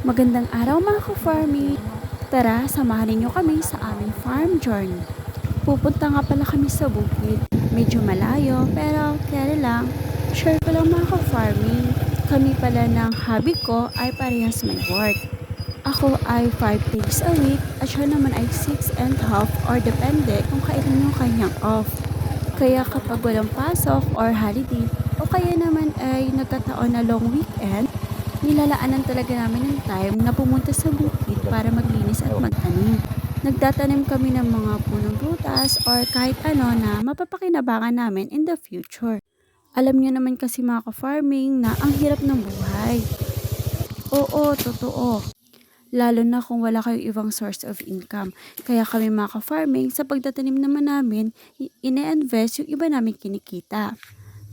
Magandang araw mga ka-farming! Tara, samahan niyo kami sa aming farm journey. Pupunta nga pala kami sa bukid. Medyo malayo pero kaya lang, share ko lang mga ka-farming. Kami pala ng hobby ko ay parehas may work. Ako ay 5 days a week at siya naman ay 6.5 or depende kung kailan yung kanyang off. Kaya kapag walang pasok or holiday o kaya naman ay nagkataon na long weekend, nilalaanan talaga namin ng time na pumunta sa bukid para maglinis at magtanim. Nagtatanim kami ng mga punong prutas or kahit ano na mapapakinabangan namin in the future. Alam niyo naman kasi mga ka-farming na ang hirap ng buhay. Oo, totoo. Lalo na kung wala kayong ibang source of income. Kaya kami mga ka-farming, sa pagtatanim naman namin, ine-invest yung iba namin kinikita.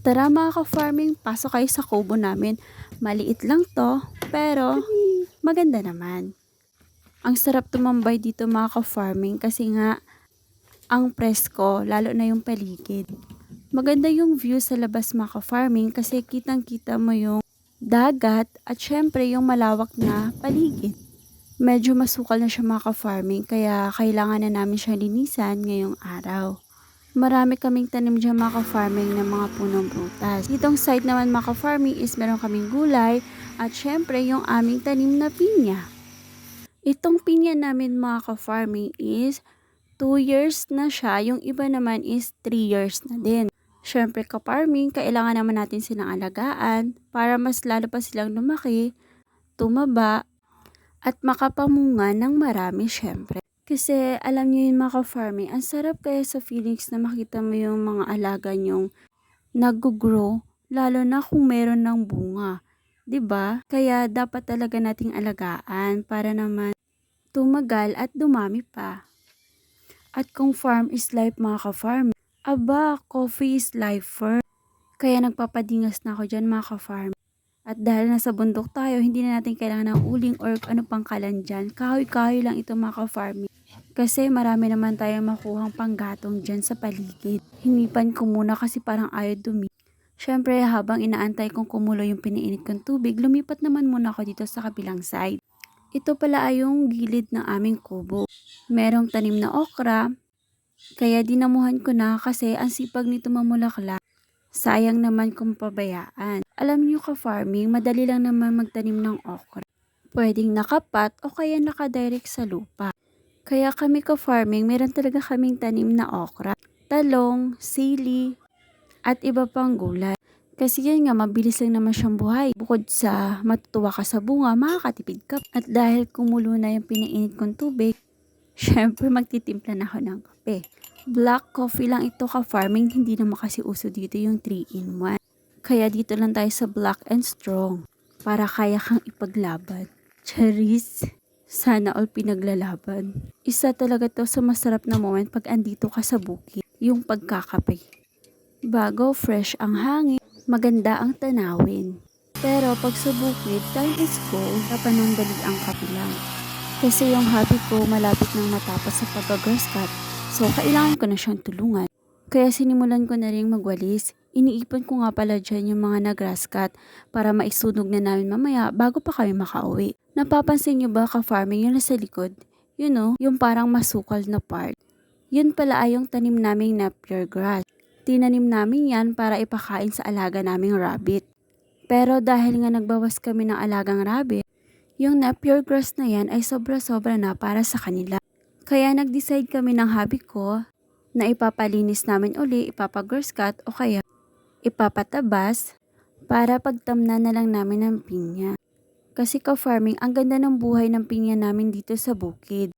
Tara mga ka-farming, pasok kayo sa kubo namin. Maliit lang to, pero maganda naman. Ang sarap tumambay dito mga ka-farming kasi nga ang presko, lalo na yung paligid. Maganda yung view sa labas mga ka-farming kasi kitang-kita mo yung dagat at syempre yung malawak na paligid. Medyo masukal na siya mga ka-farming kaya kailangan na namin siya linisan ngayong araw. Marami kaming tanim dyan mga ka-farming ng mga punong prutas. Itong site naman mga ka-farming is meron kaming gulay at syempre yung aming tanim na pinya. Itong pinya namin mga ka-farming is 2 years na siya, yung iba naman is 3 years na din. Syempre ka-farming, kailangan naman natin silang alagaan para mas lalo pa silang lumaki, tumaba, at makapamunga ng marami syempre. Kasi alam niyo yun mga ka-farming, ang sarap kaya sa feelings na makita mo yung mga alaga nyong nag-grow, lalo na kung meron ng bunga. 'Di ba? Kaya dapat talaga nating alagaan para naman tumagal at dumami pa. At kung farm is life mga ka-farm, aba, coffee is life first. Kaya nagpapadingas na ako dyan mga ka-farm. At dahil nasa bundok tayo, hindi na natin kailangan ng uling or ano pang kalan dyan. Kahoy-kahoy lang ito mga ka-farming. Kasi marami naman tayong makuhang panggatong dyan sa paligid. Hinipan ko muna kasi parang ayaw dumi. Syempre habang inaantay kong kumulo yung piniinit kong tubig, lumipat naman muna ako dito sa kabilang side. Ito pala ay yung gilid ng aming kubo. Merong tanim na okra, kaya dinamuhan ko na kasi ang sipag nito mamulaklak. Sayang naman kung pabayaan. Alam niyo ka-farming, madali lang naman magtanim ng okra. Pwedeng nakapat o kaya nakadirect sa lupa. Kaya kami ka-farming, meron talaga kaming tanim na okra, talong, sili, at iba pang gulay. Kasi yan nga, mabilis lang naman siyang buhay. Bukod sa matutuwa ka sa bunga, makakatipid ka. At dahil kumulo na yung pinainit kong tubig, syempre magtitimpla na ako ng kape. Black coffee lang ito ka-farming, hindi naman kasi uso dito yung 3-in-1. Kaya dito lang tayo sa black and strong para kaya kang ipaglaban. Charis, sana all pinaglalaban. Isa talaga to sa masarap na moment pag andito ka sa bukid, yung pagkakape. Bago, fresh ang hangin, maganda ang tanawin. Pero pag sa bukid, time is gold, kapanandali ang kapilang. Kasi yung hobby ko malapit nang matapos sa pag-grass cut, so kailangan ko na siyang tulungan. Kaya sinimulan ko na rin magwalis. Iniipon ko nga pala dyan yung mga nag-grass cut para maisunog na namin mamaya bago pa kami makauwi. Napapansin nyo ba ka-farming yung nasa likod? You know, yung parang masukal na part. Yun pala ay yung tanim naming na pure grass. Tinanim namin yan para ipakain sa alaga naming rabbit. Pero dahil nga nagbawas kami ng alagang rabbit, yung Napier grass na yan ay sobra-sobra na para sa kanila. Kaya nag-decide kami ng hobby ko na ipapalinis namin uli, ipapagrass cut o kaya ipapatabas para pagtamnan na lang namin ng pinya. Kasi ka-farming, ang ganda ng buhay ng pinya namin dito sa bukid.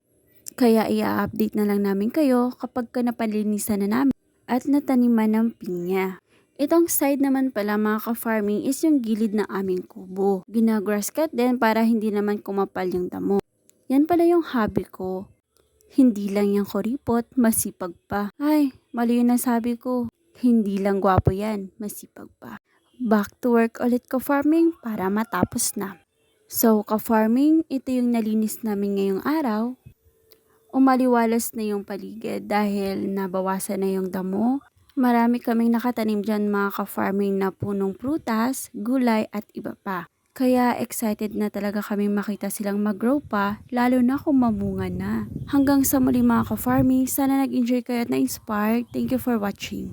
Kaya i-update na lang namin kayo kapag napalinisan na namin at nataniman ng pinya. Itong side naman pala mga ka-farming is yung gilid ng aming kubo. Gina-grass cut din para hindi naman kumapal yung damo. Yan pala yung hobby ko. Hindi lang yung kuripot, masipag pa. Ay, mali yun ang sabi ko. Hindi lang gwapo yan, masipag pa. Back to work ulit ka-farming para matapos na. So ka-farming, ito yung nalinis namin ngayong araw. Umaliwalas na yung paligid dahil nabawasan na yung damo. Marami kaming nakatanim dyan mga ka-farming na punong prutas, gulay at iba pa. Kaya excited na talaga kaming makita silang mag-grow pa, lalo na kung mamunga na. Hanggang sa muli mga ka-farming, sana nag-enjoy kayo at na-inspire. Thank you for watching.